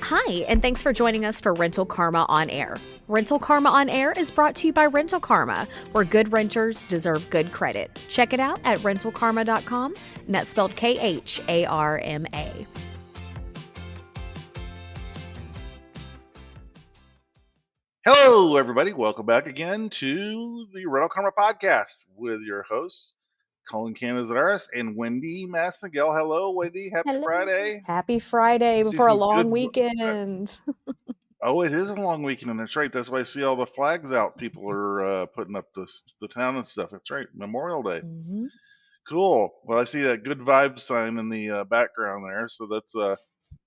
Hi, and thanks for joining us for Rental Karma on Air. Rental Karma on Air is brought to you by Rental Karma, where good renters deserve good credit. Check it out at rentalkarma.com, and that's spelled KHARMA. Hello, everybody. Welcome back again to the Rental Karma podcast with your hosts, Cullen Canizzares and Wendy Masnagel. Hello, Wendy. Happy Hello. Friday. Happy Friday I see before a some long good. weekend. Oh, it is a long weekend, and that's right. That's why I see all the flags out. People are putting up the town and stuff. That's right. Memorial Day. Mm-hmm. Cool. Well, I see that good vibe sign in the background there. So that's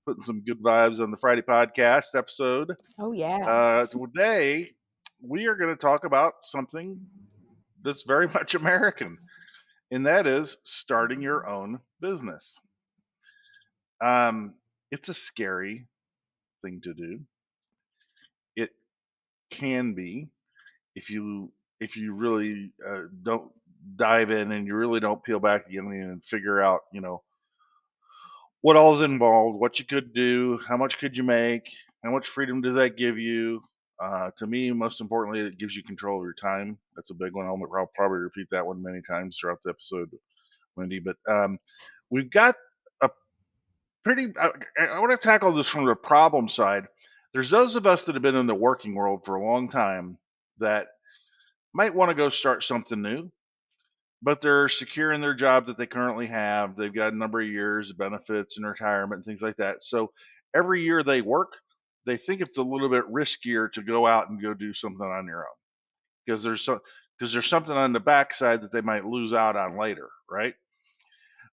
putting some good vibes on the Friday podcast episode. Oh, yeah. Today, we are going to talk about something that's very much American, and that is starting your own business. It's a scary thing to do. It can be if you really don't dive in and you really don't peel back the onion and figure out, what all is involved, what you could do, how much could you make, how much freedom does that give you. To me, most importantly, it gives you control of your time. That's a big one. I'll probably repeat that one many times throughout the episode, Wendy. But we've got a I want to tackle this from the problem side. There's those of us that have been in the working world for a long time that might want to go start something new, but they're secure in their job that they currently have. They've got a number of years of benefits and retirement and things like that. So every year they work, they think it's a little bit riskier to go out and go do something on your own because there's something on the backside that they might lose out on later, right?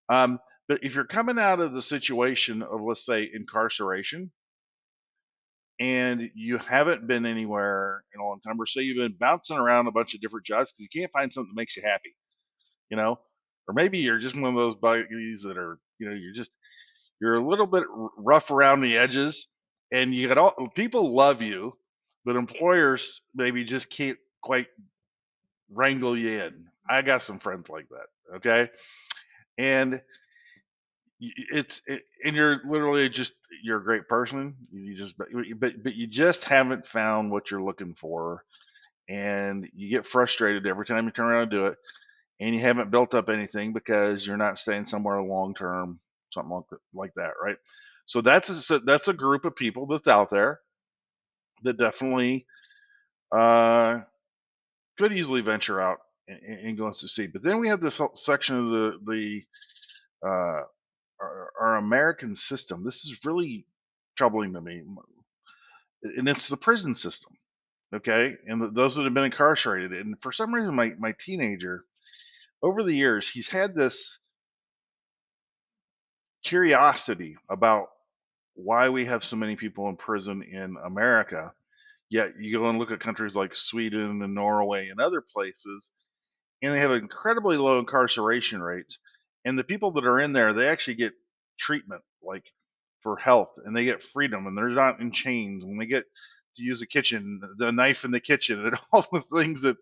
But if you're coming out of the situation of, let's say, incarceration, and you haven't been anywhere in a long time, or say you've been bouncing around a bunch of different jobs because you can't find something that makes you happy, you know, or maybe you're just one of those buddies that are, you're a little bit rough around the edges, and you got all people love you, but employers maybe just can't quite wrangle you in. I got some friends like that, okay, and and you're literally just you're a great person. You just but you just haven't found what you're looking for, and you get frustrated every time you turn around and do it, and you haven't built up anything because you're not staying somewhere long term, something like that, right? So that's a group of people that's out there that definitely could easily venture out and go and succeed. But then we have this whole section of the uh, our American system. This is really troubling to me, and it's the prison system. Okay, and those that have been incarcerated, and for some reason, my teenager over the years, he's had this curiosity about why we have so many people in prison in America. Yet you go and look at countries like Sweden and Norway and other places, and they have incredibly low incarceration rates. And the people that are in there, they actually get treatment, like for health, and they get freedom, and they're not in chains, and they get to use the kitchen, the knife in the kitchen, and all the things that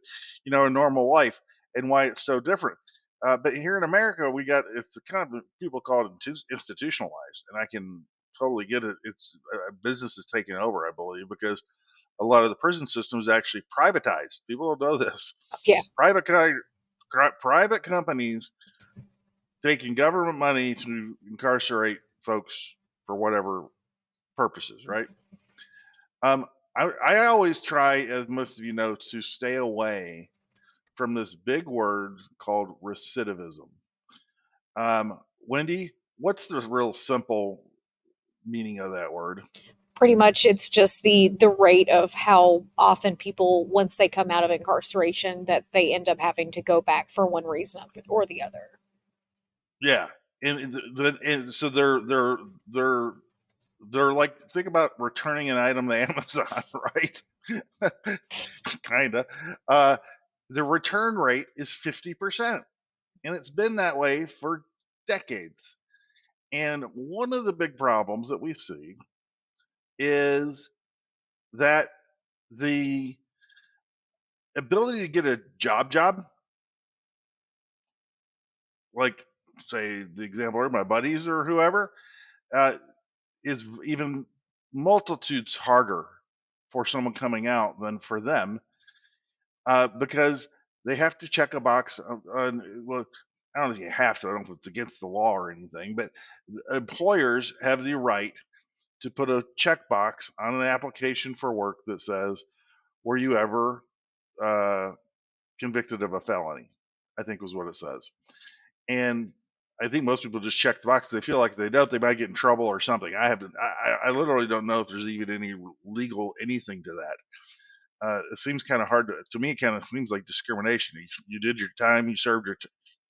in normal life, and why it's so different. But here in America, it's kind of people call it institutionalized, and I can totally get it. It's business is taking over, I believe, because a lot of the prison system is actually privatized. People don't know this. Yeah. Private companies taking government money to incarcerate folks for whatever purposes, right? Um, I always try, as most of you know, to stay away from this big word called recidivism. Wendy, what's the real simple meaning of that word? Pretty much it's just the rate of how often people, once they come out of incarceration, that they end up having to go back for one reason or the other. Yeah, and so they're like, think about returning an item to Amazon, right? Kinda. The return rate is 50%, and it's been that way for decades. And one of the big problems that we see is that the ability to get a job, like say the example of my buddies or whoever, uh, is even multitudes harder for someone coming out than for them, because they have to check a box well, I don't know if you have to. I don't know if it's against the law or anything, but employers have the right to put a checkbox on an application for work that says, "Were you ever uh, convicted of a felony?" I think was what it says. And I think most people just check the box. They feel like if they don't, they might get in trouble or something. I have to. I literally don't know if there's even any legal anything to that. It seems kind of hard to me. It kind of seems like discrimination. You did your time. You served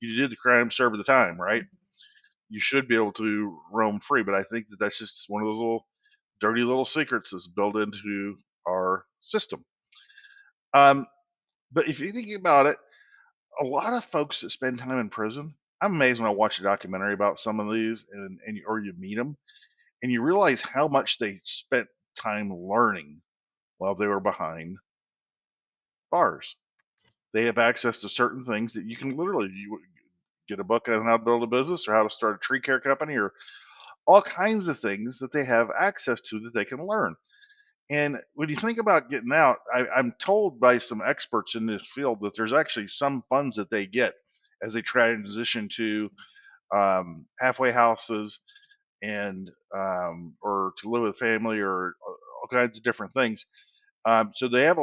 you did the crime. Served the time. Right. You should be able to roam free. But I think that that's just one of those little dirty little secrets that's built into our system. But if you think about it, a lot of folks that spend time in prison, I'm amazed when I watch a documentary about some of these, or you meet them, and you realize how much they spent time learning while they were behind bars. They have access to certain things that you can literally get a book on how to build a business or how to start a tree care company or all kinds of things that they have access to that they can learn. And when you think about getting out, I'm told by some experts in this field that there's actually some funds that they get as they transition to halfway houses and or to live with family or all kinds of different things. So they have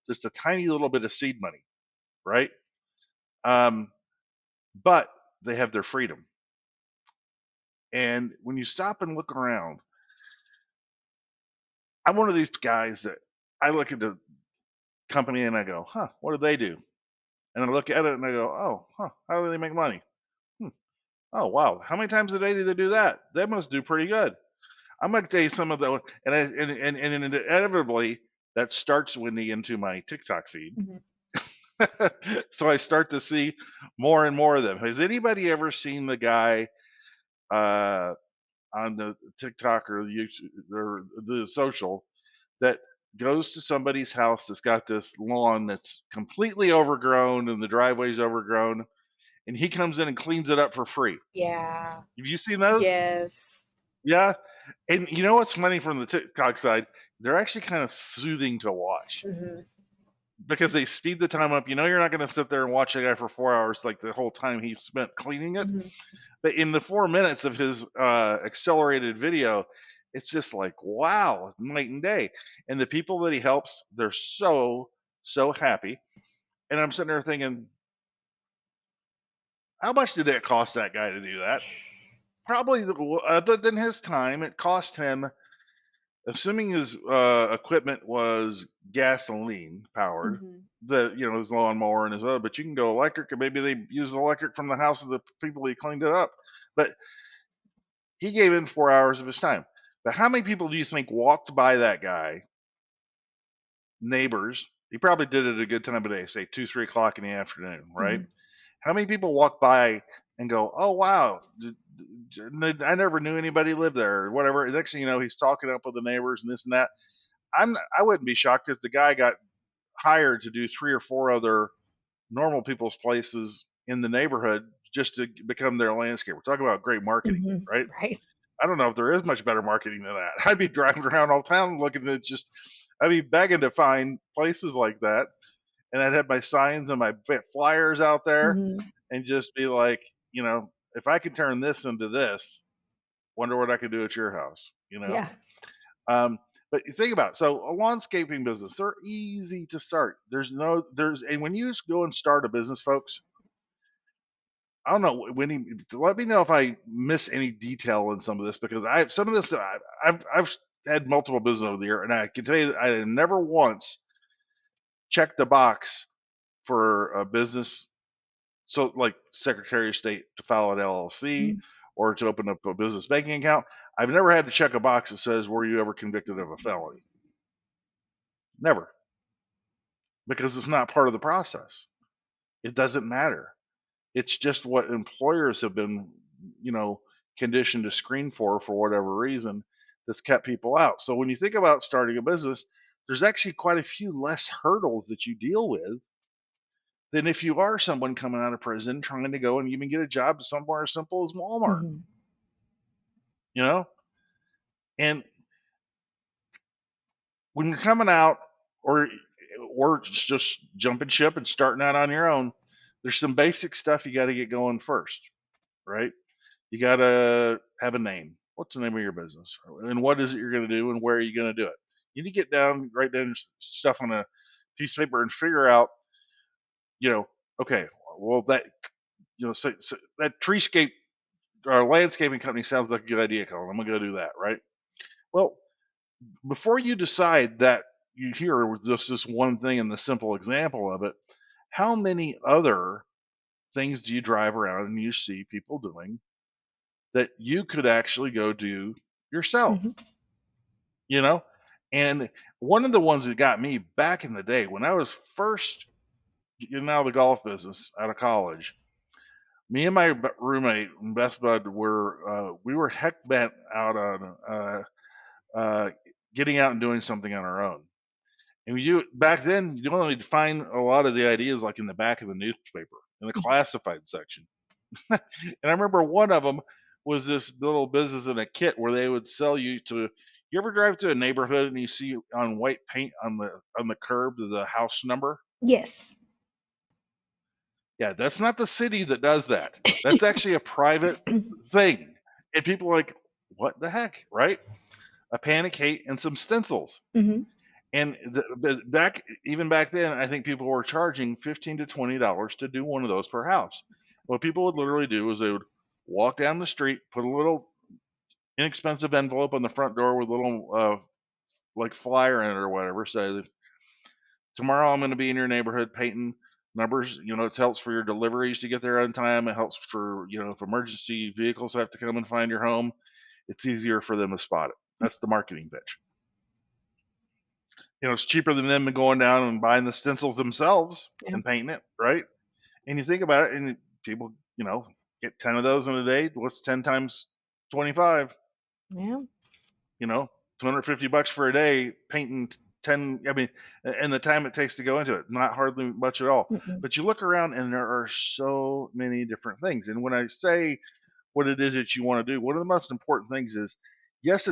just a tiny little bit of seed money, right? Um, but they have their freedom. And when you stop and look around, I'm one of these guys that I look at the company and I go, huh, what do they do? And I look at it and I go, oh, huh, how do they make money? Hmm. Oh, wow. How many times a day do they do that? They must do pretty good. I'm going to tell you some of the, and inevitably that starts winning into my TikTok feed. Mm-hmm. So I start to see more and more of them. Has anybody ever seen the guy on the TikTok or YouTube or the social that goes to somebody's house that's got this lawn that's completely overgrown and the driveway's overgrown, and he comes in and cleans it up for free? Yeah. Have you seen those? Yes. Yeah. And you know what's funny from the TikTok side? They're actually kind of soothing to watch Mm-hmm. because they speed the time up. You know, you're not going to sit there and watch a guy for 4 hours like the whole time he spent cleaning it. Mm-hmm. But in the 4 minutes of his accelerated video, it's just like, wow, night and day. And the people that he helps, they're so, so happy. And I'm sitting there thinking, how much did it cost that guy to do that? Probably, other than his time, it cost him, assuming his equipment was gasoline powered, his lawnmower and his other, but you can go electric, and maybe they use electric from the house of the people he cleaned it up. But he gave in 4 hours of his time. But how many people do you think walked by that guy, neighbors? He probably did it at a good time of day, say 2, 3 o'clock in the afternoon, right? Mm-hmm. How many people walk by and go, "Oh wow, I never knew anybody lived there," or whatever? Next thing you know, he's talking up with the neighbors and this and that. I wouldn't be shocked if the guy got hired to do 3 or 4 other normal people's places in the neighborhood just to become their landscaper. Talk about great marketing, Mm-hmm. right? Right. I don't know if there is much better marketing than that. I'd be driving around all town looking at I'd be begging to find places like that. And I'd have my signs and my flyers out there Mm-hmm. and just be like, if I could turn this into this, wonder what I could do at your house. Yeah. But you think about it. So a landscaping business, they're easy to start. And when you go and start a business, folks, I don't know let me know if I miss any detail in some of this, because I've had multiple businesses over the year, and I can tell you that I have never once checked a box for a business. So like Secretary of State to file an LLC Mm-hmm. or to open up a business banking account. I've never had to check a box that says, were you ever convicted of a felony? Never. Because it's not part of the process. It doesn't matter. It's just what employers have been, conditioned to screen for whatever reason, that's kept people out. So when you think about starting a business, there's actually quite a few less hurdles that you deal with than if you are someone coming out of prison trying to go and even get a job somewhere as simple as Walmart, Mm-hmm. you know? And when you're coming out, or just jumping ship and starting out on your own, there's some basic stuff you got to get going first, right? You got to have a name. What's the name of your business? And what is it you're going to do? And where are you going to do it? You need to get down, write down stuff on a piece of paper and figure out, okay, well, so that treescape or landscaping company sounds like a good idea, Colin. I'm going to go do that, right? Well, before you decide that you hear just this one thing and the simple example of it, how many other things do you drive around and you see people doing that you could actually go do yourself? And one of the ones that got me back in the day when I was first getting out of the golf business out of college, me and my roommate and best bud we were heck bent out on getting out and doing something on our own. And back then, you only find a lot of the ideas like in the back of the newspaper in the classified section. And I remember one of them was this little business in a kit where they would sell you to. You ever drive to a neighborhood and you see on white paint on the curb the house number? Yes. Yeah, that's not the city that does that. That's actually a private thing. And people are like, what the heck, right? A panic hate and some stencils. And even back then, I think people were charging $15 to $20 to do one of those per house. What people would literally do is they would walk down the street, put a little inexpensive envelope on the front door with a little like flyer in it or whatever. Say, tomorrow I'm going to be in your neighborhood painting numbers. It helps for your deliveries to get there on time. It helps for, if emergency vehicles have to come and find your home, it's easier for them to spot it. That's the marketing pitch. It's cheaper than them going down and buying the stencils themselves and painting it, right? And you think about it, and people, get 10 of those in a day. What's 10 times 25? Yeah. $250 for a day painting 10. I mean, and the time it takes to go into it, not hardly much at all. But you look around and there are so many different things. And when I say what it is that you want to do, one of the most important things is, yes,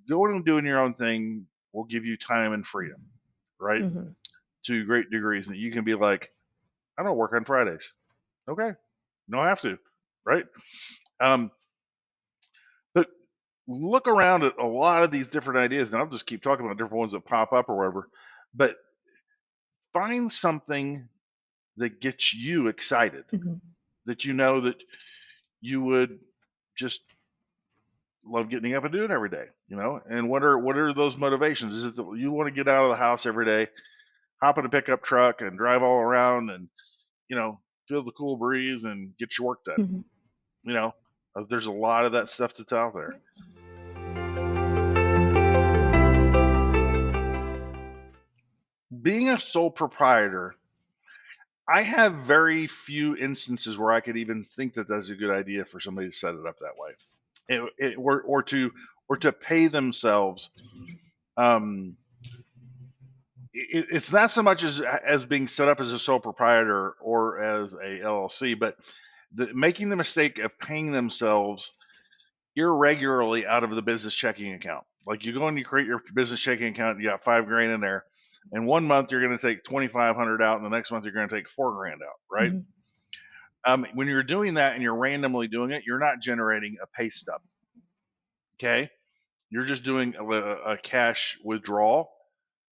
going and doing your own thing will give you time and freedom, right? To great degrees. And you can be like, I don't work on Fridays. Okay. No, I have to, right? But look around at a lot of these different ideas, and I'll just keep talking about different ones that pop up or whatever. But find something that gets you excited, that that you would just love getting up and doing every day, and what are those motivations? Is it that you want to get out of the house every day, hop in a pickup truck and drive all around and feel the cool breeze and get your work done? There's a lot of that stuff that's out there. Being a sole proprietor, I have very few instances where I could even think that that's a good idea for somebody to set it up that way. Or to pay themselves. It's not so much as being set up as a sole proprietor or as a LLC, but making the mistake of paying themselves irregularly out of the business checking account. Like you go and you create your business checking account, you got $5,000 in there, and 1 month you're going to take $2,500 out, and the next month you're going to take $4,000 out, right? When you're doing that and you're randomly doing it, you're not generating a pay stub. Okay, you're just doing a cash withdrawal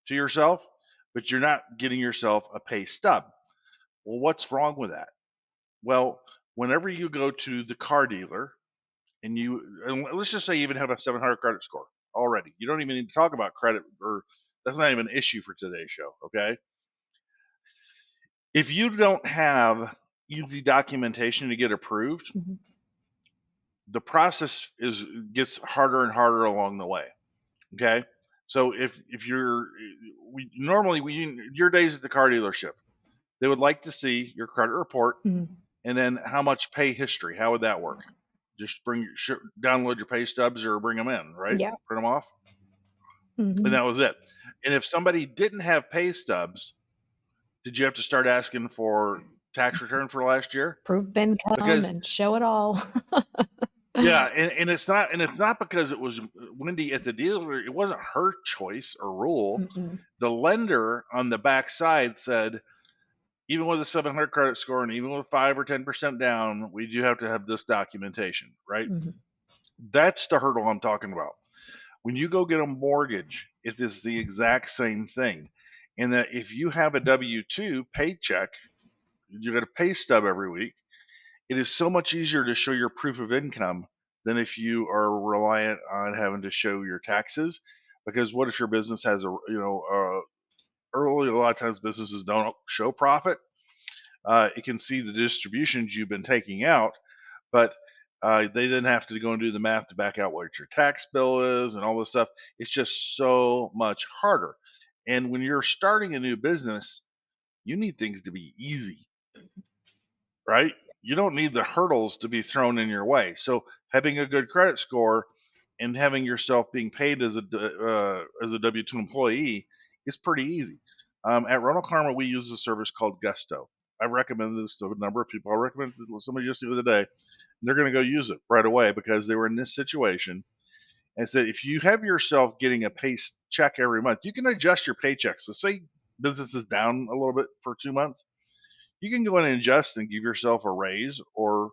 to yourself, but you're not getting yourself a pay stub. Well, what's wrong with that? Well, whenever you go to the car dealer and let's just say you even have a 700 credit score already, you don't even need to talk about credit, or that's not even an issue for today's show. Okay, if you don't have easy documentation to get approved, the process gets harder and harder along the way. Okay, so if your days at the car dealership, they would like to see your credit report, and then how much pay history. How would that work? Just download your pay stubs or bring them in, right? Yeah. Print them off, and that was it. And if somebody didn't have pay stubs, did you have to start asking for tax return for last year? Proof of income and show it all. Yeah, and it's not because it was Wendy at the dealer. It wasn't her choice or rule. Mm-mm. The lender on the back side said, even with a 700 credit score and even with 5 or 10% down, we do have to have this documentation, right? Mhm. That's the hurdle I'm talking about. When you go get a mortgage, it is the exact same thing. And that if you have a W 2 paycheck, you get a pay stub every week, it is so much easier to show your proof of income than if you are reliant on having to show your taxes. Because what if your business has early, a lot of times businesses don't show profit. It can see the distributions you've been taking out, but they then have to go and do the math to back out what your tax bill is and all this stuff. It's just so much harder. And when you're starting a new business, you need things to be easy, right? You don't need the hurdles to be thrown in your way. So having a good credit score and having yourself being paid as a W two employee is pretty easy. At Ronald Karma, we use a service called Gusto. I recommend this to a number of people. I recommended it to somebody just the other day. They're going to go use it right away because they were in this situation. And said, if you have yourself getting a pay check every month, you can adjust your paycheck. So say business is down a little bit for 2 months, you can go in and adjust and give yourself a raise or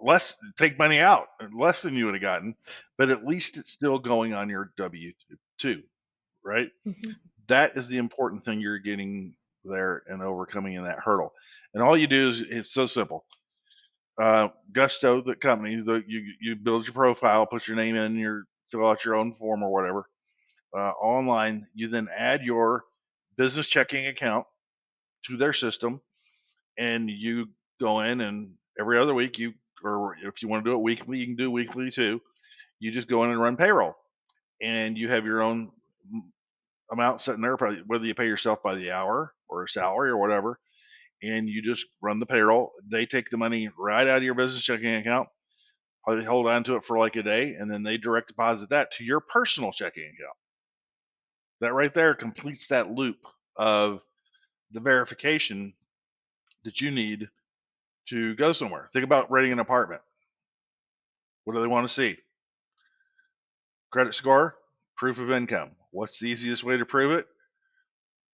less, take money out, less than you would have gotten, but at least it's still going on your W two, right? Mhm. That is the important thing you're getting there and overcoming in that hurdle. And all you do is it's so simple. Gusto, the company, you build your profile, put your name in, your fill out your own form or whatever online. You then add your business checking account to their system, and you go in and every other week or if you want to do it weekly, you can do weekly too. You just go in and run payroll, and you have your own amount sitting there, probably whether you pay yourself by the hour or a salary or whatever, and you just run the payroll. They take the money right out of your business checking account, probably hold on to it for like a day, and then they direct deposit that to your personal checking account. That right there completes that loop of the verification that you need to go somewhere. Think about renting an apartment. What do they want to see? Credit score, proof of income. What's the easiest way to prove it?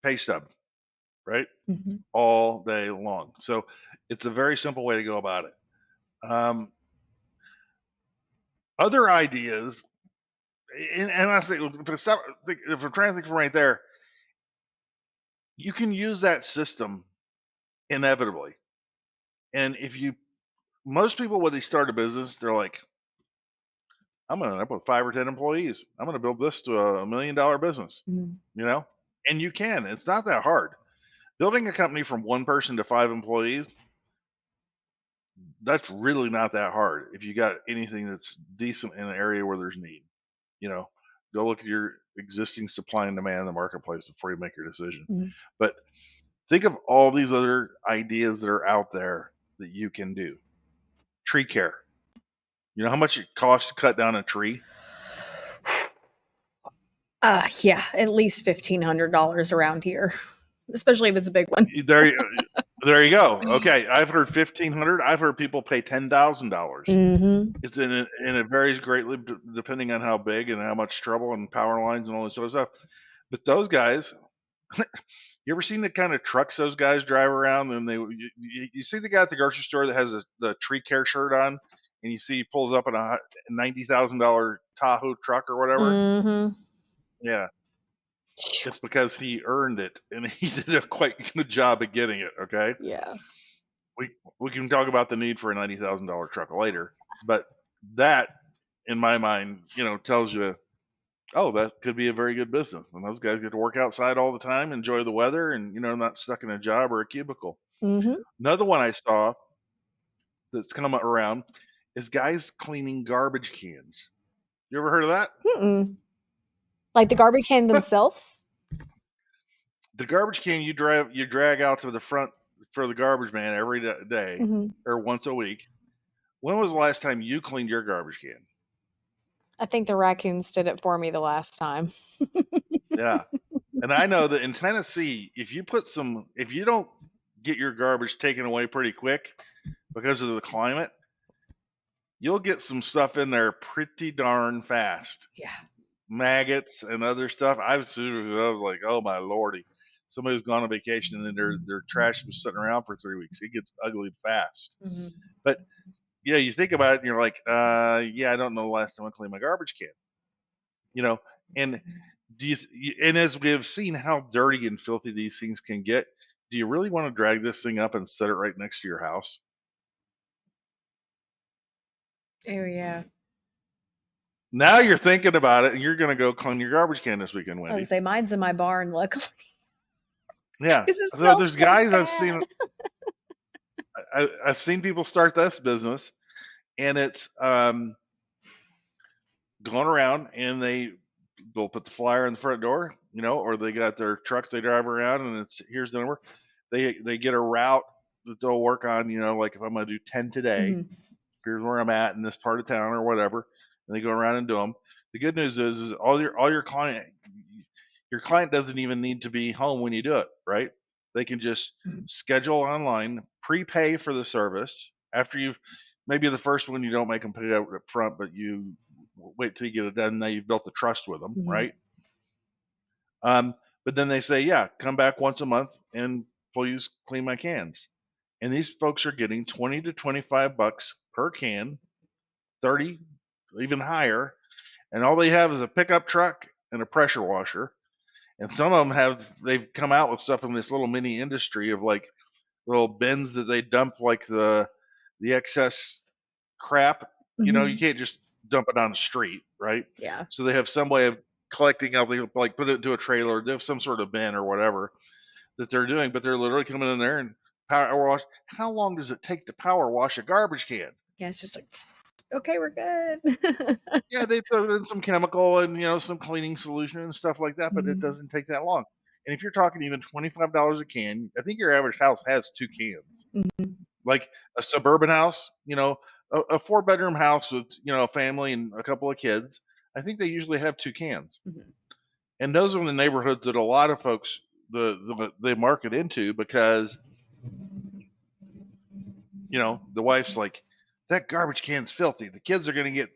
Pay stub, right? Mhm. All day long. So it's a very simple way to go about it. Um, Other ideas, and I say, if I'm trying to think from right there, you can use that system inevitably. And most people, when they start a business, they're like, I'm going to end up with 5 or 10 employees. I'm going to build this to $1 million business, Mhm. you know? And you can. It's not that hard. Building a company from 1 person to 5 employees, that's really not that hard if you got anything that's decent in an area where there's need. You know, go look at your existing supply and demand in the marketplace before you make your decision. Mhm. But think of all these other ideas that are out there that you can do. Tree care. You know how much it costs to cut down a tree? Yeah, at least $1,500 around here, especially if it's a big one. There, there you go. Okay, I've heard 1,500. I've heard people pay $10,000. Mhm. And it varies greatly depending on how big and how much trouble and power lines and all this sort of stuff. But those guys, you ever seen the kind of trucks those guys drive around? And you see the guy at the grocery store that has the tree care shirt on, and you see he pulls up in a $90,000 Tahoe truck or whatever. Mhm. Yeah, it's because he earned it, and he did a quite good job at getting it. Okay, Yeah. we we can talk about the need for a $90,000 truck later, but that, in my mind, tells you, oh, that could be a very good business. And those guys get to work outside all the time, enjoy the weather, and not stuck in a job or a cubicle. Mhm. Another one I saw that's come around is guys cleaning garbage cans. You ever heard of that? Mm-mm. Like the garbage can themselves? The garbage can you drag out to the front for the garbage man every day Mhm. or once a week. When was the last time you cleaned your garbage can? I think the raccoons did it for me the last time. Yeah. And I know that in Tennessee, if you don't get your garbage taken away pretty quick because of the climate, you'll get some stuff in there pretty darn fast. Yeah. Maggots and other stuff. I was like, oh my lordy. Somebody's gone on vacation and then their trash was sitting around for 3 weeks. It gets ugly fast. Mm-hmm. But yeah, you think about it and you're like, yeah, I don't know the last time I cleaned my garbage can. And and as we have seen how dirty and filthy these things can get, do you really want to drag this thing up and set it right next to your house? Oh yeah. Now you're thinking about it and you're going to go clean your garbage can this weekend, I was Wendy. gonna say mine's in my barn, luckily. Yeah. 'Cause it So smells there's so guys I've bad. seen. I've seen people start this business, and it's going around and they'll put the flyer in the front door, or they got their truck they drive around and it's here's the number. They get a route that they'll work on, like if I'm going to do 10 today, Mhm. here's where I'm at in this part of town or whatever, and they go around and do them. The good news is all your client doesn't even need to be home when you do it, right? They can just schedule online, prepay for the service. After you've maybe the first one you don't make them pay it out up front, but you wait till you get it done. Now you've built the trust with them, Mhm. right? But then they say, yeah, come back once a month and please clean my cans. And these folks are getting 20 to 25 bucks per can, 30, even higher. And all they have is a pickup truck and a pressure washer. And some of them they've come out with stuff in this little mini industry of like little bins that they dump like the excess crap. You Mhm. can't just dump it on the street, right? Yeah. So they have some way of collecting everything, like put it into a trailer. They have some sort of bin or whatever that they're doing, but they're literally coming in there and power wash. How long does it take to power wash a garbage can? Yeah, it's just like, okay, we're good. Yeah, they throw in some chemical and some cleaning solution and stuff like that, but it Mhm. doesn't take that long. And if you're talking even $25 a can, I think your average house has 2 cans. Mhm. Like a suburban house, a 4-bedroom house with a family and a couple of kids, I think they usually have 2 cans. Mhm. And those are the neighborhoods that a lot of folks they market into because the wife's like, that garbage can's filthy. The kids are going to get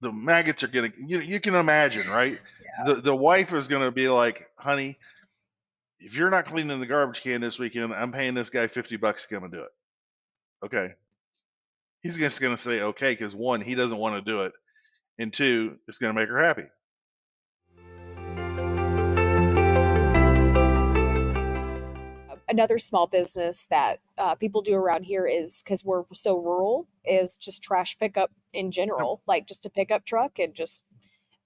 the maggots are going to you can imagine, right? The wife is going to be like, honey, if you're not cleaning the garbage can this weekend, I'm paying this guy $50 to come and do it. Okay. He's just going to say okay because one, he doesn't want to do it, and two, it's going to make her happy. Another small business that people do around here is because we're so rural is just trash pickup in Yep. general, like just a pickup truck and just,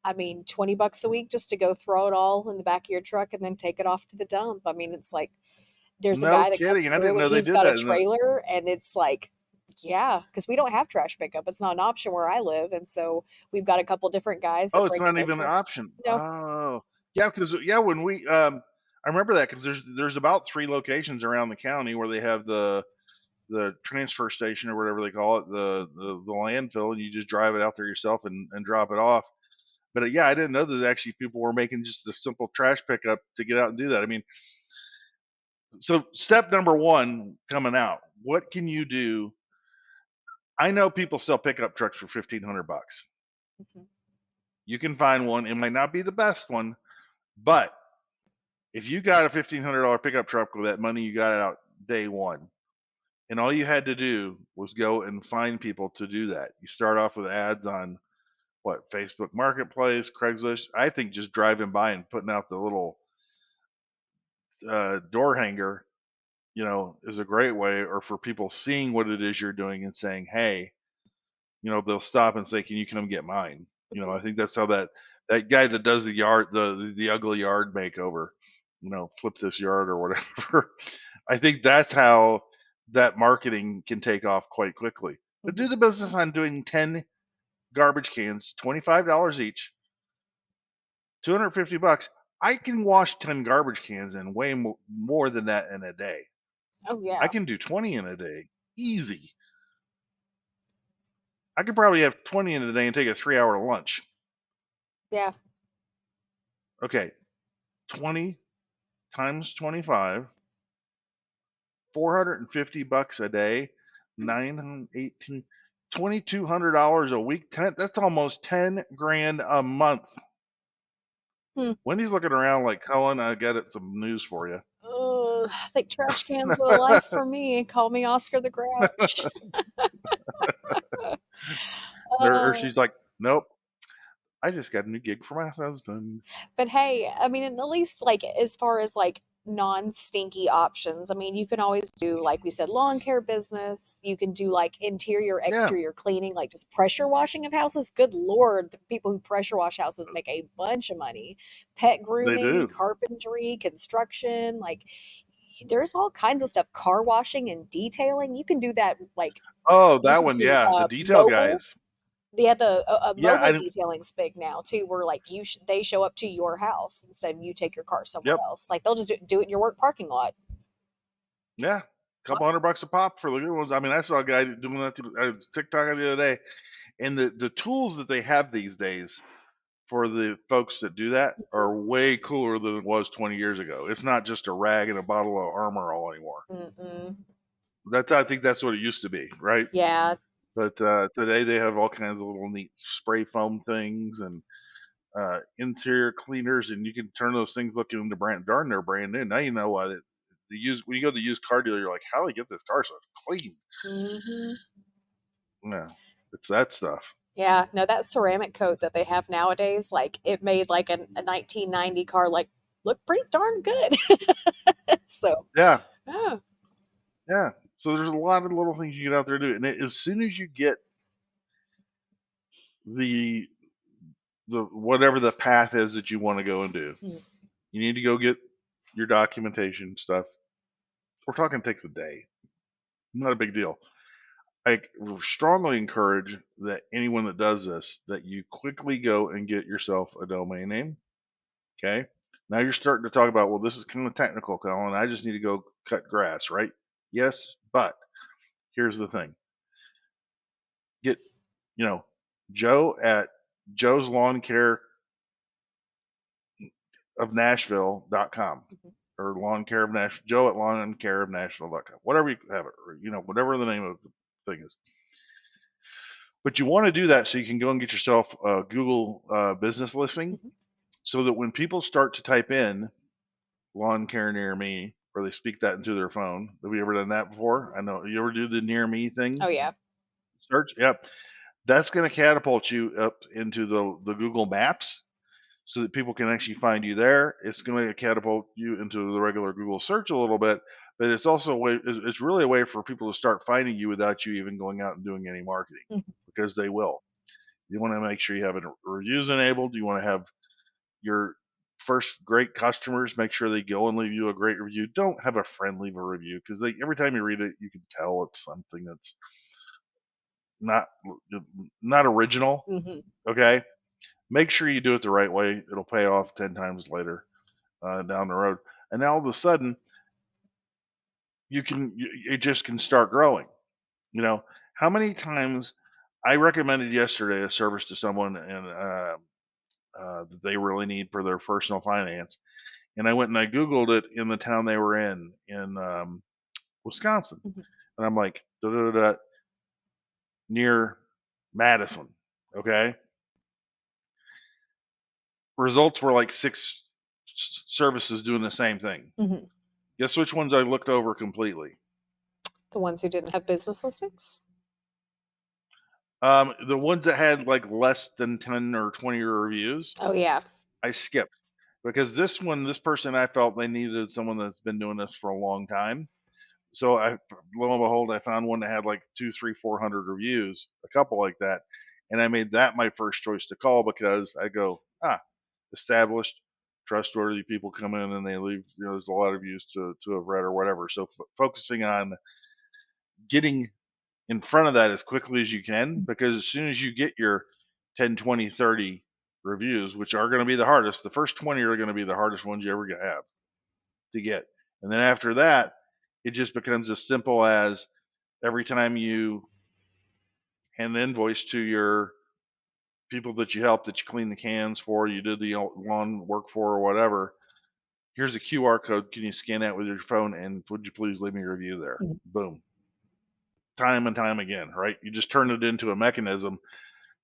I mean, $20 a week just to go throw it all in the back of your truck and then take it off to the dump. I mean, it's like there's a No guy that kidding. comes I didn't through and know they he's did got a that. trailer and it's like, yeah, because we don't have trash pickup. It's not an option where I live. And so we've got a couple different guys that Oh, it's bring in not their even an truck. option. No. Oh, yeah, because when we I remember that because there's about 3 locations around the county where they have the transfer station or whatever they call it, the landfill, and you just drive it out there yourself and drop it off. But yeah, I didn't know that actually people were making just the simple trash pickup to get out and do that. I mean, so step number 1 coming out, what can you do? I know people sell pickup trucks for $1,500. Mhm. You can find one. It might not be the best one, but if you got a $1,500 pickup truck with that money you got out day one, and all you had to do was go and find people to do that. You start off with ads on Facebook Marketplace, Craigslist. I think just driving by and putting out the little door hanger, is a great way, or for people seeing what it is you're doing and saying, hey, they'll stop and say, can you come get mine? I think that's how that guy that does the yard, the ugly yard makeover, flip this yard or whatever. I think that's how that marketing can take off quite quickly. But do the business on doing 10 garbage cans, $25 each, $250. I can wash 10 garbage cans in way more than that in a day. Oh, I yeah. can do 20 in a day. Easy. I could probably have 20 in a day and take a 3-hour lunch. Yeah. Okay. 20 times 25, $450 a day, 918. $2,200 a week. That's almost 10 grand a month. Hmm. Wendy's looking around like, Cullen, I got it, some news for you. I think trash cans with a life for me. Call me Oscar the Grouch. Or uh, she's like, nope, I just got a new gig for my husband. but hey, I mean, at least like as far as like non-stinky options, I mean, you can always do like we said, lawn care business. You can do like interior, Yeah, exterior cleaning, like just pressure washing of houses. Good Lord, the people who pressure wash houses make a bunch of money. Pet they grooming, do. carpentry, construction, like there's all kinds of stuff. Car washing and detailing. You can do that like Oh, you that can one, do yeah. The detail mobile. guys. They have a Yeah, mobile detailing's big now too, where like they show up to your house instead of you take your car somewhere yep, else. Like they'll just do it in your work parking lot. yeah. Couple $100 a pop for the good ones. I mean, I saw a guy doing that TikTok the other day, and the tools that they have these days for the folks that do that are way cooler than it was 20 years ago. It's not just a rag and a bottle of Armor All anymore. Mm-mm. I think that's what it used to be, right? Yeah. But today they have all kinds of little neat spray foam things and interior cleaners, and you can turn those things looking into darn near brand new. Now you know what it. When you go to the used car dealer, you're like, how do they get this car so clean? Hmm. Yeah, it's that stuff. Yeah. No, that ceramic coat that they have nowadays, like it made like a 1990 car like look pretty darn good. So, Yeah, oh. yeah. So there's a lot of little things you get out there to do, and as soon as you get the whatever the path is that you want to go and do, Mm. you need to go get your documentation stuff. We're talking takes a day, not a big deal. I strongly encourage that anyone that does this, that you quickly go and get yourself a domain name. Okay. Now you're starting to talk about, well, this is kind of technical, Colin. I just need to go cut grass, right? Yes, but here's the thing. Get, Joe at Joe's Lawn Care of Nashville.com or lawn care of Nashville, Joe at lawn care of Nashville.com, whatever you have it, or, whatever the name of the thing is. But you want to do that so you can go and get yourself a Google business listing, Mhm. so that when people start to type in lawn care near me, or they speak that into their phone. Have you ever done that before? I know you ever do the near me thing Oh yeah. search. Yep, that's going to catapult you up into the Google Maps, so that people can actually find you there. It's going to catapult you into the regular Google search a little bit, but it's also a way. It's really a way for people to start finding you without you even going out and doing any marketing, Mhm. because they will. You want to make sure you have reviews enabled. You want to have your first great customers make sure they go and leave you a great review. Don't have a friend leave a review, because every time you read it, you can tell it's something that's not not original. Mhm. Okay, make sure you do it the right way. It'll pay off 10 times later down the road. And now all of a sudden, it just can start growing. How many times I recommended yesterday a service to someone, and that they really need for their personal finance, and I went and I Googled it in the town they were in Wisconsin, Mhm. and I'm like, da, da, da, da, near Madison. Okay, results were like six services doing the same thing. Mhm. Guess which ones I looked over completely? The ones who didn't have business listings. The ones that had like less than 10 or 20 reviews, Oh yeah. I skipped, because this person, I felt they needed someone that's been doing this for a long time. So lo and behold, I found one that had like 2, 3, 400 reviews, a couple like that, and I made that my first choice to call, because I go, established, trustworthy people come in and they leave. There's a lot of reviews to have read or whatever. So focusing on getting in front of that as quickly as you can, because as soon as you get your 10, 20, 30 reviews, which are going to be the hardest, the first 20 are going to be the hardest ones you ever have to get. And then after that, it just becomes as simple as every time you hand the invoice to your people that you help, that you clean the cans for, you did the lawn work for, or whatever, here's a QR code. Can you scan that with your phone? And would you please leave me a review there? Mhm. Boom. time and time again, right? You just turn it into a mechanism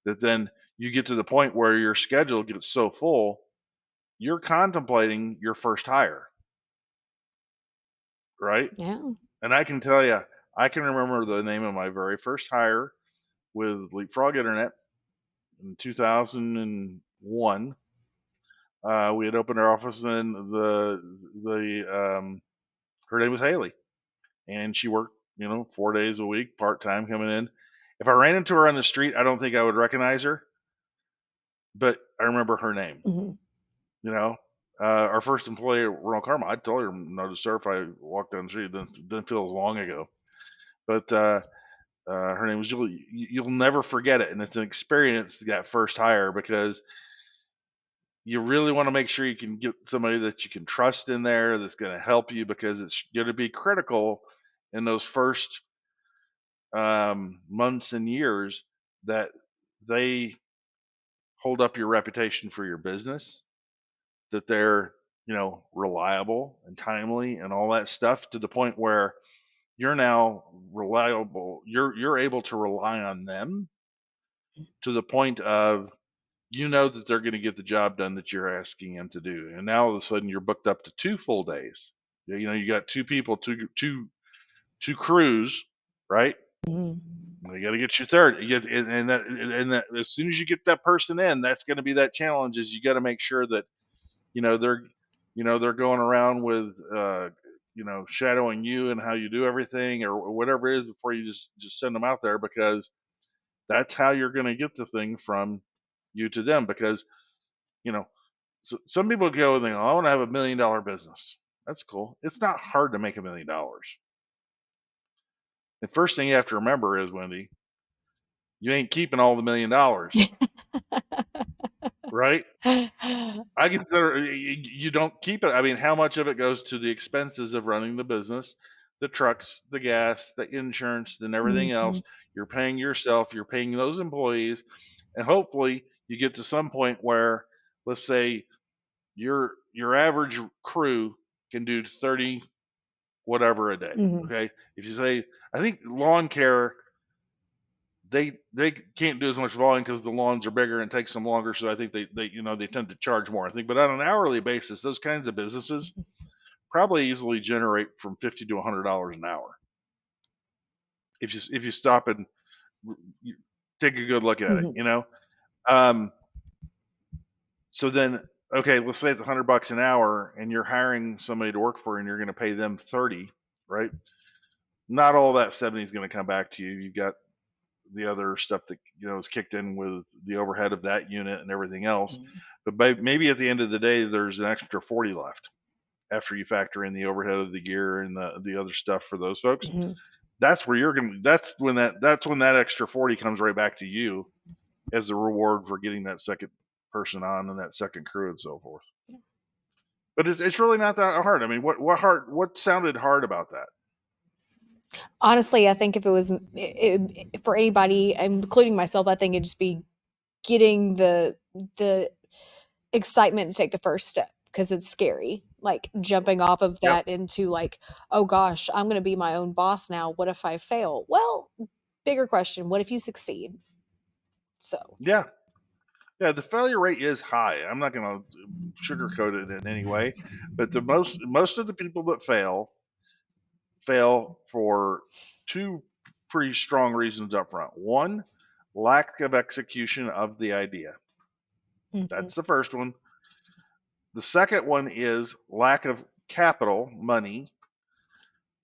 that then you get to the point where your schedule gets so full, you're contemplating your first hire, right? Yeah. And I can tell you, I can remember the name of my very first hire with Leapfrog Internet in 2001. We had opened our office in her name was Haley, and she worked 4 days a week, part time, coming in. If I ran into her on the street, I don't think I would recognize her, but I remember her name. Hmm. Our first employee at Ronald Karma, I told her notice her if I walked down the street. It didn't feel as long ago, but her name was Julie. You'll never forget it, and it's an experience, that first hire, because you really want to make sure you can get somebody that you can trust in there that's going to help you, because it's going to be critical in those first months and years that they hold up your reputation for your business, that they're reliable and timely and all that stuff, to the point where you're now reliable. You're able to rely on them to the point of that they're going to get the job done that you're asking them to do. And now all of a sudden you're booked up to 2 full days. You got 2 people, two crews, right? Hmm. You got to get your third. You get, and that as soon as you get that person in, that's going to be that challenge. Is you got to make sure that they're they're going around with shadowing you and how you do everything, or whatever it is, before you just send them out there, because that's how you're going to get the thing from you to them. Because so some people go and think, oh, I want to have $1 million business. That's cool. It's not hard to make $1 million. The first thing you have to remember is, Wendy, you ain't keeping all the $1 million, right? I consider you don't keep it. I mean, how much of it goes to the expenses of running the business, the trucks, the gas, the insurance, and everything Hmm. else? You're paying yourself, you're paying those employees, and hopefully you get to some point where, let's say, your average crew can do 30 whatever a day. Hmm. Okay, if you say, I think lawn care, they can't do as much volume because the lawns are bigger and it takes them longer. So I think they tend to charge more. I think, but on an hourly basis, those kinds of businesses probably easily generate from $50 to $100 an hour if you stop and take a good look at it. Hmm. Um, so then, okay, let's say it's $100 an hour, and you're hiring somebody to work for you, and you're going to pay them 30, right? Not all that 70 is going to come back to you. You've got the other stuff that is kicked in with the overhead of that unit and everything else. But maybe at the end of the day, there's an extra 40 left after you factor in the overhead of the gear and the other stuff for those folks. Hmm. That's where that's when that extra 40 comes right back to you as a reward for getting that second person on and that second crew and so forth. But it's really not that hard. I mean, what sounded hard about that? Honestly, I think if it was for anybody, including myself, I think it'd just be getting the excitement to take the first step, because it's scary. Like jumping off of Yep. that into like, oh gosh, I'm going to be my own boss now. What if I fail? Well, bigger question, what if you succeed? So, Yeah. Yeah, the failure rate is high. I'm not going to sugarcoat it in any way, but the most of the people that fail for 2 pretty strong reasons up front. One, lack of execution of the idea. mhm, That's the first one. The second one is lack of capital, money,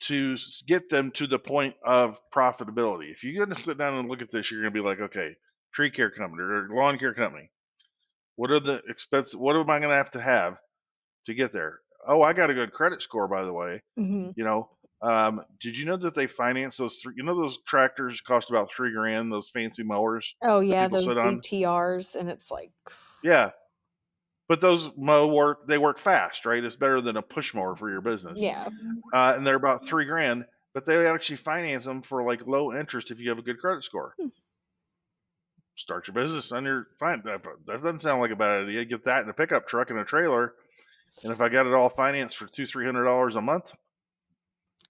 to get them to the point of profitability. If you're going to sit down and look at this, you're going to be like, okay, tree care company or lawn care company, what are the expenses? What am I going to have to get there? Oh, I got a good credit score, by the way. mhm. Did you know that they finance those? Those tractors cost about $3,000. Those fancy mowers Oh that yeah, people sit those on. ZTRs, and it's like, Yeah, but those they work fast, right? It's better than a push mower for your business. yeah. And they're about $3,000, but they actually finance them for like low interest if you have a good credit score. Start your business on your fine. That doesn't sound like a bad idea. Get that in a pickup truck and a trailer, and if I got it all financed for $200-300 a month,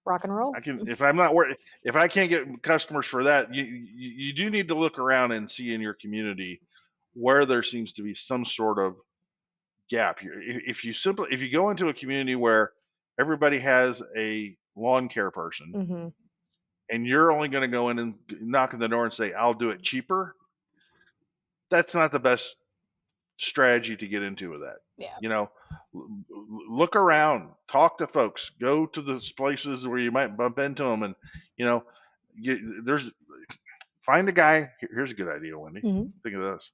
Rock and roll. I can, if I'm not worried, if I can't get customers for that, you do need to look around and see in your community where there seems to be some sort of gap. If you go into a community where everybody has a lawn care person, Mm-hmm. and you're only going to go in and knock on the door and say, I'll do it cheaper, that's not the best strategy to get into with that. Yeah. You know, look around, talk to folks, go to those places where you might bump into them, and you know, find a guy. Here's a good idea, Wendy. Mm-hmm. Think of this.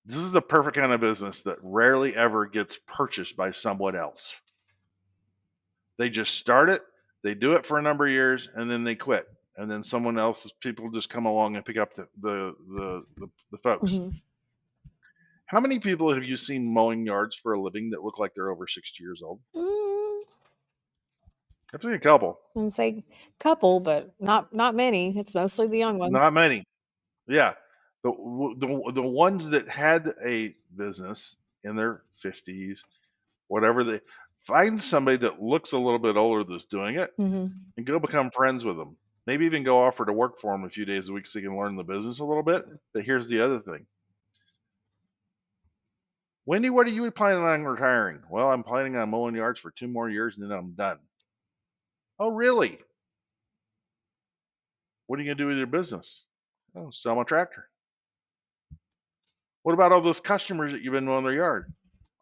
This is the perfect kind of business that rarely ever gets purchased by someone else. They just start it, they do it for a number of years, and then they quit. And then someone else's people just come along and pick up the folks. Mm-hmm. How many people have you seen mowing yards for a living that look like they're over 60 years old? I've seen a couple. I'd say couple, but not many. It's mostly the young ones. Not many. Yeah. The ones that had a business in their 50s, whatever, they find somebody that looks a little bit older that's doing it, Mm-hmm. and go become friends with them. Maybe even go offer to work for them a few days a week so you can learn the business a little bit. But here's the other thing. Wendy, what are you planning on retiring? Well, I'm planning on mowing yards for 2 more years and then I'm done. Oh, really? What are you going to do with your business? Oh, sell my tractor. What about all those customers that you've been mowing their yard?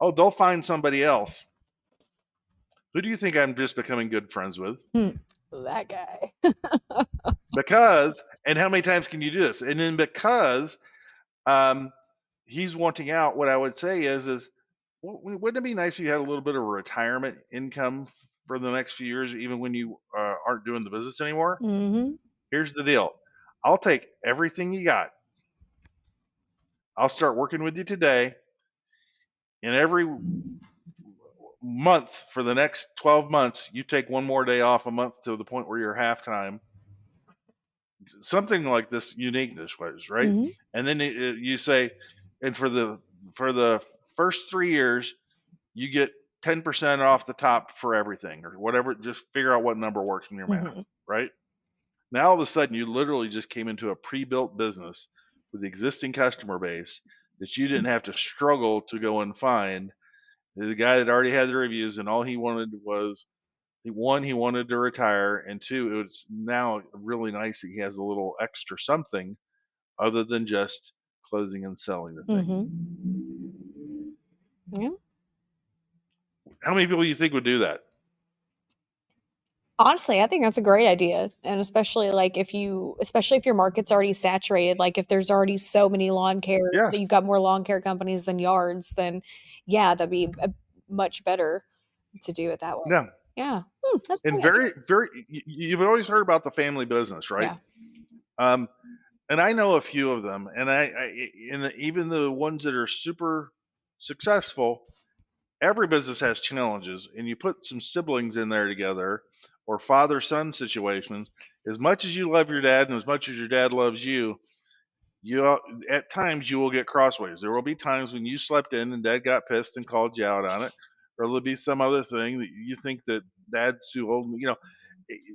Oh, they'll find somebody else. Who do you think I'm just becoming good friends with? That guy. Because, and how many times can you do this? And then because he's wanting out, what I would say is wouldn't it be nice if you had a little bit of a retirement income for the next few years, even when you aren't doing the business anymore? Mm-hmm. Here's the deal. I'll take everything you got. I'll start working with you today, and every month for the next 12 months, you take 1 more day off a month to the point where you're half-time. Something like this uniqueness was, right? Mm-hmm. And then you say, and for the first 3 years, you get 10% off the top for everything or whatever. Just figure out what number works in your math, Mm-hmm. right? Now all of a sudden you literally just came into a pre-built business with the existing customer base that you didn't have to struggle to go and find. The guy that already had the reviews, and all he wanted was, one, he wanted to retire, and two, it was now really nice that he has a little extra something other than just closing and selling the thing. Mm-hmm. Yeah. How many people do you think would do that? Honestly, I think that's a great idea. And especially if your market's already saturated, like if there's already so many lawn care Yes. that you've got more lawn care companies than yards, then yeah, that'd be much better to do it that way. Yeah. Yeah. That's a And great idea. very, you've always heard about the family business, right? Yeah. And I know a few of them, and even the ones that are super successful, every business has challenges, and you put some siblings in there together, or father-son situations. As much as you love your dad, and as much as your dad loves you, at times you will get crossways. There will be times when you slept in and dad got pissed and called you out on it, or there'll be some other thing that you think that dad's too old.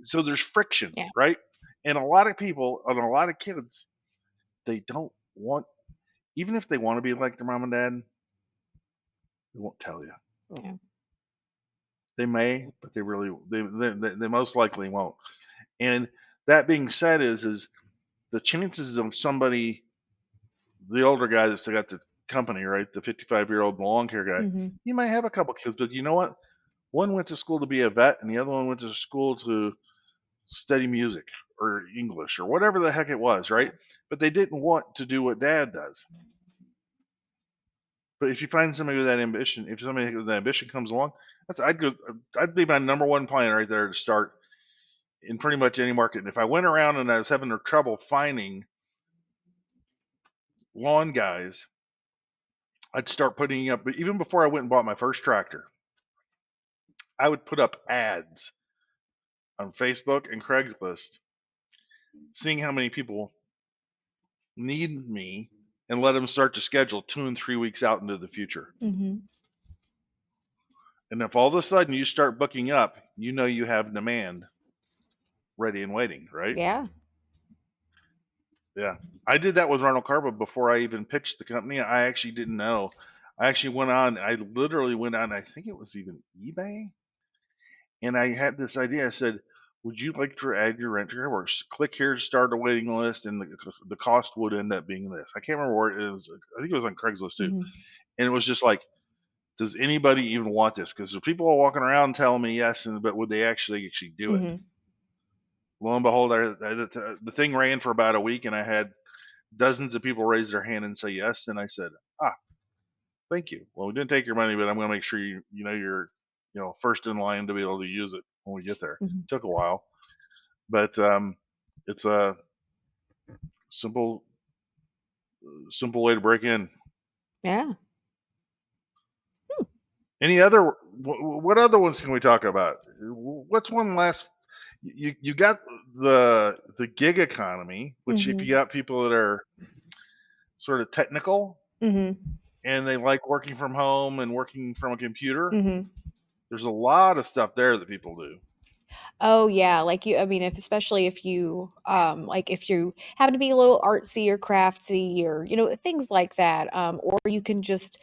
So there's friction, Yeah. right? And a lot of people and a lot of kids, they don't want, even if they want to be like their mom and dad, they won't tell you. Yeah. They may, but they most likely won't. And that being said, is the chances of somebody, the older guy that's got the company, right, the 55-year-old lawn care guy, Mm-hmm. he might have a couple kids, but you know what? One went to school to be a vet, and the other one went to school to study music or English or whatever the heck it was, right? But they didn't want to do what dad does. But if you find somebody with that ambition, if somebody with that ambition comes along, I'd be my number one plan right there to start in pretty much any market. And if I went around and I was having trouble finding lawn guys, I'd start putting up, but even before I went and bought my first tractor, I would put up ads on Facebook and Craigslist, seeing how many people need me, and let them start to schedule 2 and 3 weeks out into the future. Mm-hmm. And if all of a sudden you start booking up, you know you have demand ready and waiting, right? Yeah. Yeah. I did that with Ronald Carba before I even pitched the company. I actually didn't know. I literally went on, I think it was even eBay, and I had this idea. I said, would you like to add your renter or click here to start a waiting list, and the cost would end up being this. I can't remember where it is. I think it was on Craigslist too. Hmm. And it was just like, does anybody even want this? Because the people are walking around telling me yes, but would they actually do it? Hmm. Lo and behold, the thing ran for about a week, and I had dozens of people raise their hand and say yes. And I said, ah, thank you. Well, we didn't take your money, but I'm going to make sure you're first in line to be able to use it when we get there. Hmm. Took a while, but it's a simple way to break in. Yeah. Any other? What other ones can we talk about? What's one last? You got the gig economy, which if Hmm. you got people that are sort of technical Hmm. and they like working from home and working from a computer, Hmm. there's a lot of stuff there that people do. Oh yeah, like I mean, if especially if you like if you happen to be a little artsy or craftsy or things like that, or you can just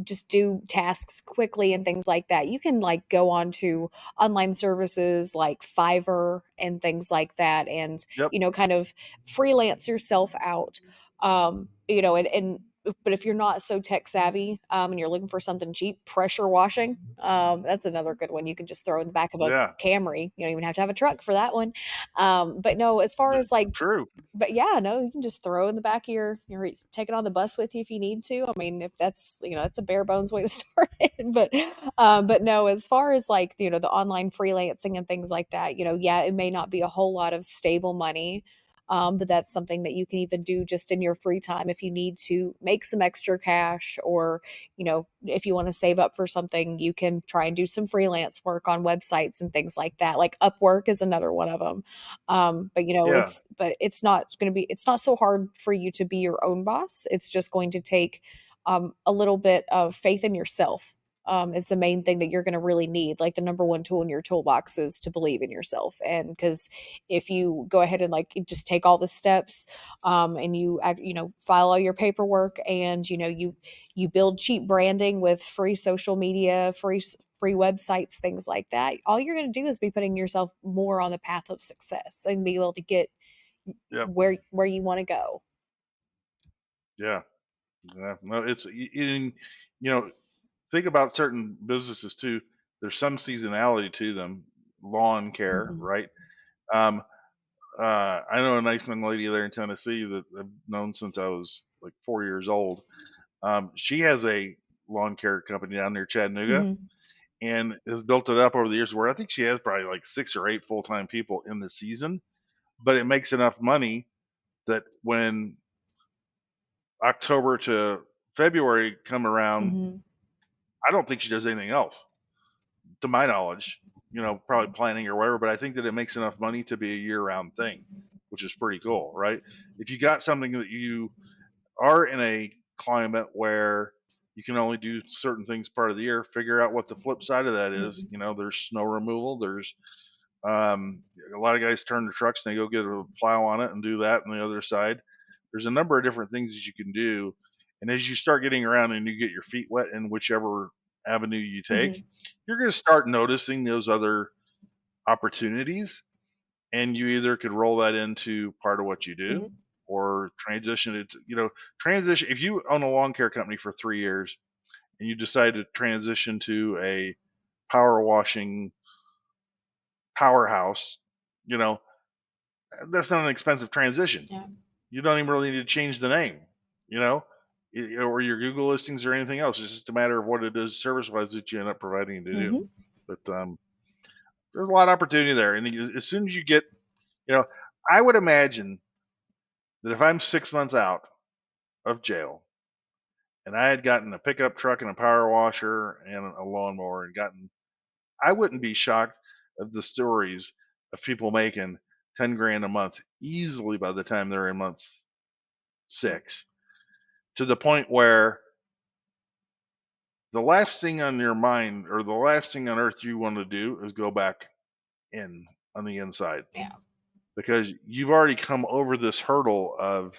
just do tasks quickly and things like that. You can like go on to online services like Fiverr and things like that, and Yep. kind of freelance yourself out. And but if you're not so tech savvy, and you're looking for something cheap, pressure washing, that's another good one. You can just throw in the back of a Yeah. Camry. You don't even have to have a truck for that one. But no, as far as like, True. but yeah, no, you can just throw in the back of your take it on the bus with you if you need to. I mean, if that's that's a bare bones way to start it. But no, as far as like the online freelancing and things like that, yeah, it may not be a whole lot of stable money. But that's something that you can even do just in your free time if you need to make some extra cash, or if you want to save up for something, you can try and do some freelance work on websites and things like that. Like Upwork is another one of them. But Yeah. it's not so hard for you to be your own boss. It's just going to take a little bit of faith in yourself. Is the main thing that you're going to really need. Like the number one tool in your toolbox is to believe in yourself. And because if you go ahead and like just take all the steps, and file all your paperwork, and you build cheap branding with free social media, free websites, things like that, all you're going to do is be putting yourself more on the path of success and be able to get Yep. where you want to go. Yeah. Yeah. No, it's in, think about certain businesses too. There's some seasonality to them. Lawn care, Mhm. right? Um, I know a nice young lady there in Tennessee that I've known since I was like 4 years old. She has a lawn care company down near Chattanooga Mhm. and has built it up over the years where I think she has probably like 6 or 8 full-time people in the season, but it makes enough money that when October to February come around, Mhm. I don't think she does anything else, to my knowledge. Probably planning or whatever, but I think that it makes enough money to be a year-round thing, which is pretty cool, right? If you got something that you are in a climate where you can only do certain things part of the year, figure out what the flip side of that is. Mhm. There's snow removal. There's a lot of guys turn their trucks and they go get a plow on it and do that on the other side. There's a number of different things that you can do. And as you start getting around and you get your feet wet in whichever avenue you take, Mhm. you're going to start noticing those other opportunities. And you either could roll that into part of what you do Mhm. or transition it, transition. If you own a lawn care company for 3 years and you decide to transition to a power washing powerhouse, you know, that's not an expensive transition. Yeah. You don't even really need to change the name, you know, or your Google listings or anything else. It's just a matter of what it is service wise that you end up providing to do. Mhm. But there's a lot of opportunity there. And as soon as you get, you know, I would imagine that if I'm 6 months out of jail and I had gotten a pickup truck and a power washer and a lawnmower and I wouldn't be shocked at the stories of people making 10 grand a month easily by the time they're in month 6, to the point where the last thing on your mind or the last thing on earth you want to do is go back in on the inside. Yeah. Because you've already come over this hurdle of,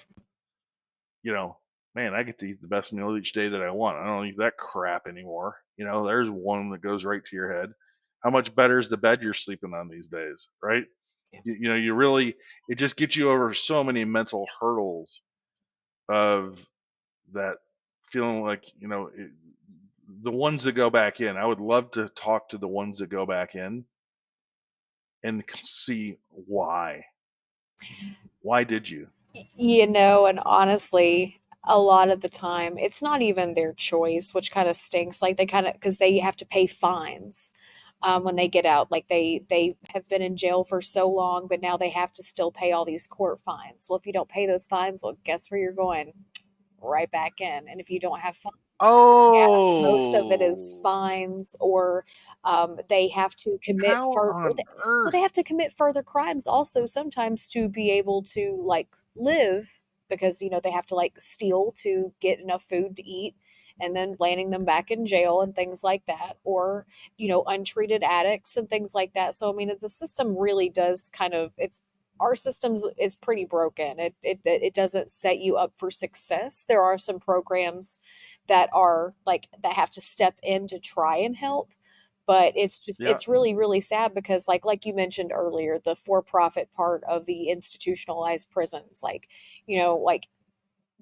man, I get to eat the best meal each day that I want. I don't eat that crap anymore. There's one that goes right to your head. How much better is the bed you're sleeping on these days, right? Yeah. You really, it just gets you over so many mental hurdles of that feeling like, the ones that go back in. I would love to talk to the ones that go back in and see why. Why did you? And honestly, a lot of the time, it's not even their choice, which kind of stinks. Like they kind of, because they have to pay fines when they get out. Like they have been in jail for so long, but now they have to still pay all these court fines. Well, if you don't pay those fines, well, guess where you're going? Right back in. And if you don't have fines, yeah, most of it is Oh, fines, or they have to commit how on well, they earth? have to commit further crimes also sometimes to be able to like live, because they have to like steal to get enough food to eat, and then landing them back in jail and things like that, or untreated addicts and things like that. So I mean, the system really does kind of, it's our systems is pretty broken. It doesn't set you up for success. There are some programs that are like that have to step in to try and help, but Yeah. it's really really sad, because like you mentioned earlier, the for profit part of the institutionalized prisons, like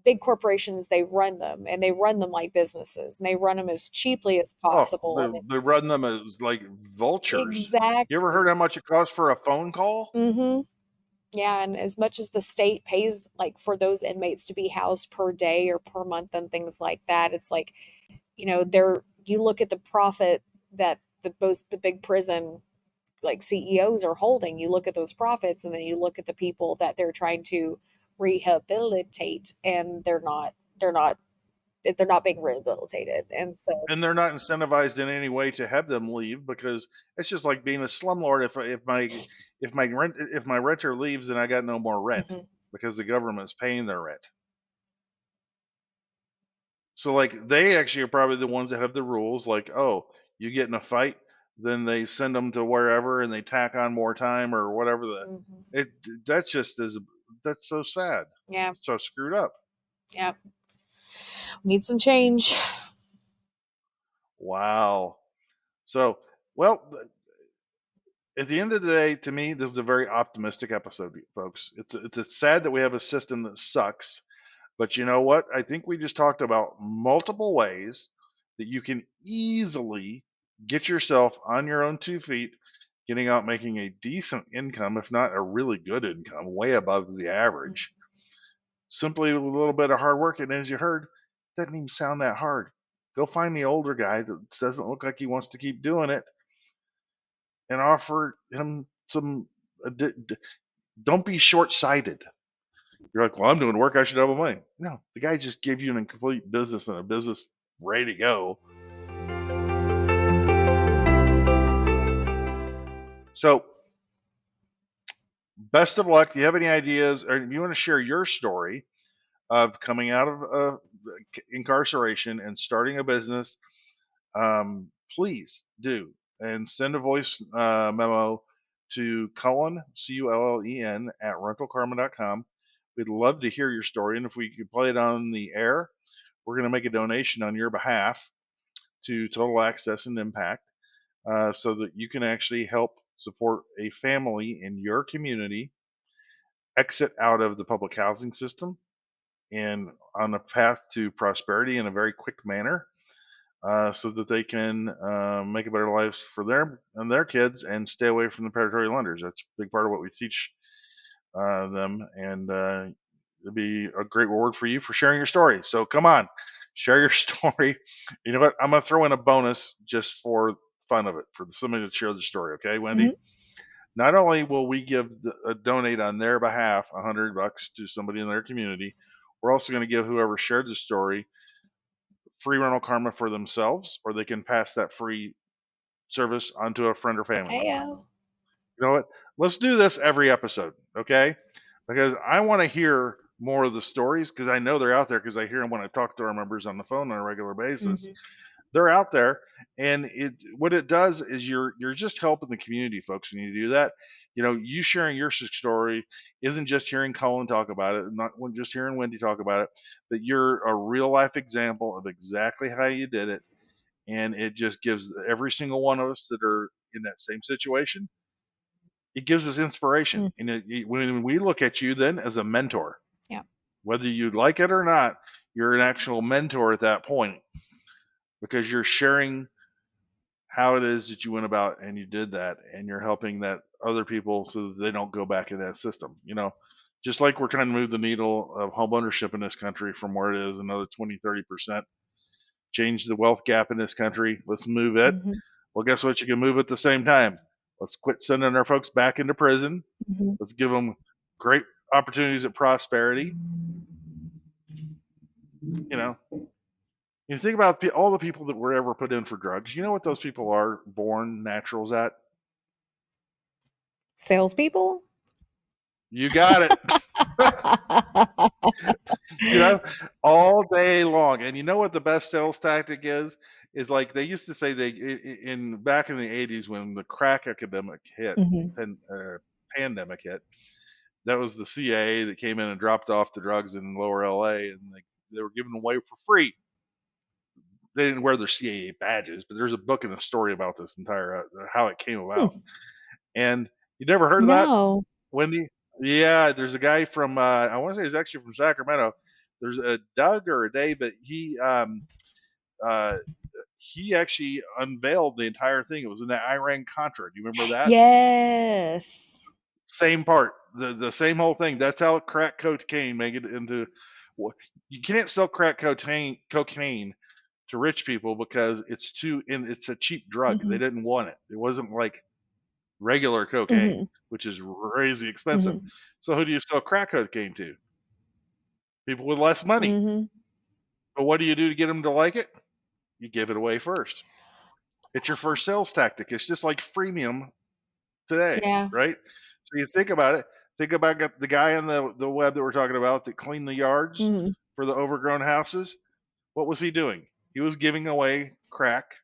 big corporations, they run them, and they run them like businesses, and they run them as cheaply as Oh, possible, and they it's run them as like vultures. You ever exactly. heard how much it costs for a phone call? Mhm. Yeah, and as much as the state pays like for those inmates to be housed per day or per month and things like that, it's like, they're you look at the profit that the big prison like CEOs are holding. You look at those profits, and then you look at the people that they're trying to rehabilitate, and they're not being rehabilitated. And so, And they're not incentivized in any way to have them leave because it's just like being a slumlord. If my renter leaves, then I got no more rent mhm, because the government's paying their rent. So like they actually are probably the ones that have the rules. Like, oh, you get in a fight, then they send them to wherever and they tack on more time or whatever. mhm. It that's just as that's so sad, Yeah, so screwed up. yeah. Need some change. Wow. So, well, at the end of the day, to me, this is a very optimistic episode, folks. It's sad that we have a system that sucks, but you know what? I think we just talked about multiple ways that you can easily get yourself on your own 2 feet, getting out making a decent income, if not a really good income, way above the average. Simply with a little bit of hard work, and as you heard, it doesn't even sound that hard. Go find the older guy that doesn't look like he wants to keep doing it and offer him some. Don't be short-sighted. You're like, well, I'm doing work. I should have money. No, the guy just gave you an incomplete business and a business ready to go. So, best of luck. If you have any ideas or if you want to share your story of coming out of incarceration and starting a business, please do. And send a voice memo to Cullen, Cullen, at rentalkarma.com. We'd love to hear your story. And if we could play it on the air, we're going to make a donation on your behalf to Total Access and Impact so that you can actually help support a family in your community exit out of the public housing system and on a path to prosperity in a very quick manner so that they can make a better lives for them and their kids and stay away from the predatory lenders. That's a big part of what we teach them, and it'd be a great reward for you for sharing your story. So come on, share your story. You know what? I'm gonna throw in a bonus just for fun of it for somebody to share the story. Okay, Mhm. Wendy. Not only will we give donate on their behalf $100 to somebody in their community, we're also going to give whoever shared the story free rental karma for themselves, or they can pass that free service onto a friend or family member. Heyo. You know what? Let's do this every episode, okay? Because I want to hear more of the stories because I know they're out there because I hear them when I talk to our members on the phone on a regular basis. Mhm. They're out there, and what it does is you're just helping the community, folks, when you do that. You sharing your story isn't just hearing Cullen talk about it, not just hearing Wendy talk about it, but you're a real life example of exactly how you did it, and it just gives every single one of us that are in that same situation, it gives us inspiration. Mm, And when we look at you then as a mentor, yeah. whether you like it or not, you're an actual mentor at that point because you're sharing how it is that you went about and you did that, and you're helping that other people so that they don't go back in that system. Just like we're trying to move the needle of home ownership in this country from where it is another 20-30%, change the wealth gap in this country. Let's move it. Mhm, Well, guess what? You can move at the same time. Let's quit sending our folks back into prison. mhm. Let's give them great opportunities at prosperity. You know, you think about all the people that were ever put in for drugs. You know what those people are born naturals at? Salespeople? You got it. you know, all day long. And you know what the best sales tactic is? Is like they used to say in back in the 80s when the crack epidemic hit, Mhm, pandemic hit. That was the CIA that came in and dropped off the drugs in lower LA, and they were giving them away for free. They didn't wear their CIA badges, but there's a book and a story about this entire how it came about. hmm. And you never heard of that, No. Wendy? Yeah, there's a guy from I want to say he's actually from Sacramento. There's a Doug or a Dave, but uh, he actually unveiled the entire thing. It was in that Iran Contra. Do you remember that? Yes. Same part, the same whole thing. That's how crack cocaine make it into. You can't sell crack cocaine to rich people because it's a cheap drug. They Mhm, didn't want it. It wasn't like regular cocaine, mhm, which is crazy expensive. mhm, So who do you sell crack cocaine to? People with less money. mhm. But what do you do to get them to like it? You give it away first. It's your first sales tactic. It's just like freemium today, Yeah. right? So you think about it. Think about the guy on the web that we're talking about that cleaned the yards Mhm. for the overgrown houses. What was he doing? He was giving away crack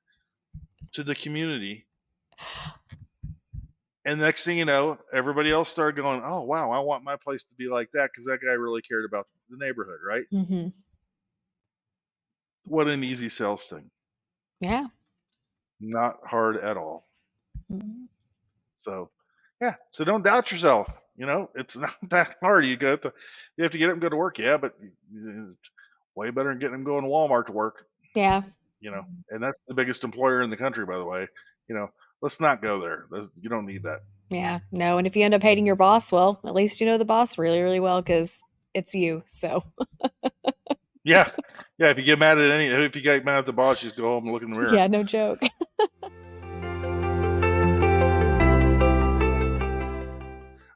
to the community. And next thing you know, everybody else started going, "Oh wow, I want my place to be like that because that guy really cared about the neighborhood, right?" Mhm. What an easy sales thing. Yeah. Not hard at all. Mhm. So, yeah. So don't doubt yourself. It's not that hard. You have to get up and go to work, yeah, but it's way better than getting them going to Walmart to work. Yeah. And that's the biggest employer in the country, by the way. You know, let's not go there. You don't need that. Yeah. No, and if you end up hating your boss, well, at least you know the boss really, really well because it's you. So, Yeah, yeah. If you get mad at the boss, just go home and look in the mirror. yeah, no joke.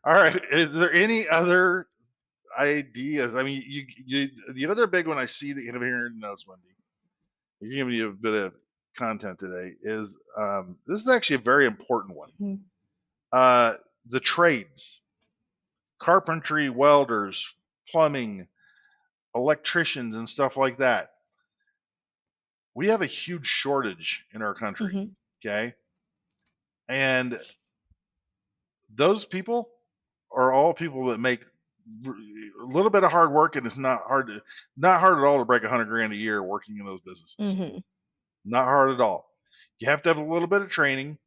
All right. Is there any other ideas? I mean, the other big one I see that you have here in the notes, Wendy. You're giving you a bit of content today. Is this is actually a very important one. Mhm. Uh, the trades, carpentry, welders, plumbing, electricians, and stuff like that. We have a huge shortage in our country. Mhm. Okay, and those people are all people that make a little bit of hard work, and it's not hard at all to break 100 grand a year working in those businesses. Mhm. Not hard at all. You have to have a little bit of training.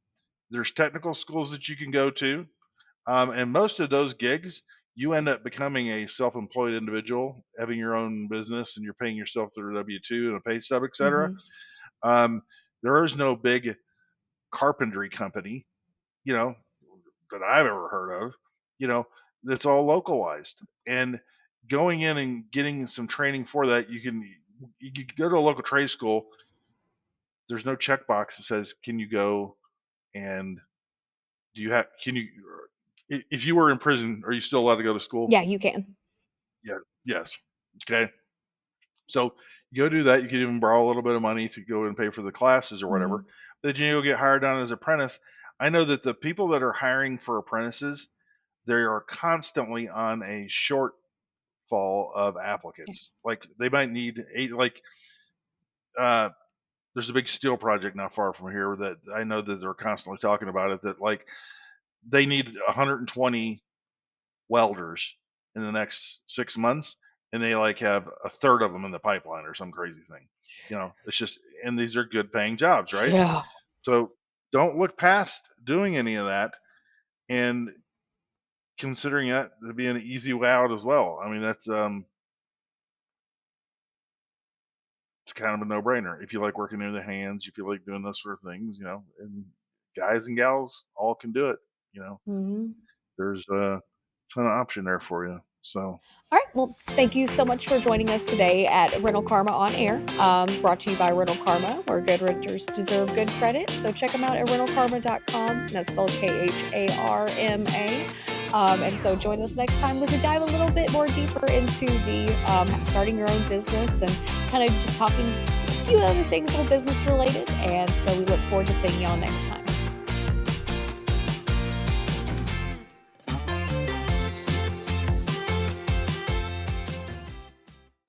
There's technical schools that you can go to, and most of those gigs, you end up becoming a self-employed individual, having your own business, and you're paying yourself through a W-2 and a pay stub, etc. Mhm. Um, there is no big carpentry company, you know, that I've ever heard of, you know, that's all localized. And going in and getting some training for that, you can go to a local trade school. There's no checkbox that says, "Can you go and do you have can you if you were in prison, are you still allowed to go to school?" Yeah, you can. Yeah. Yes. Okay. So you go do that. You can even borrow a little bit of money to go and pay for the classes or whatever. Mhm. But then you get hired on as apprentice. I know that the people that are hiring for apprentices, they are constantly on a shortfall of Yeah. applicants. Like they might need eight, like uh, there's a big steel project not far from here that I know that they're constantly talking about it, that like they need 120 welders in the next 6 months, and they like have a third of them in the pipeline or some crazy thing. It's just, and these are good paying jobs, right? Yeah. So don't look past doing any of that and considering that to be an easy way out as well. I mean, that's it's kind of a no-brainer. If you like working near the hands, if you like doing those sort of things, and guys and gals all can do it. Mhm. There's a ton of option there for you. So, All right. Well, thank you so much for joining us today at Rental Karma on Air, brought to you by Rental Karma, where good renters deserve good credit. So check them out at rentalkarma.com. That's spelled KHARMA. And so join us next time as we dive a little bit more deeper into the starting your own business and kind of just talking a few other things that are business related. And so we look forward to seeing y'all next time.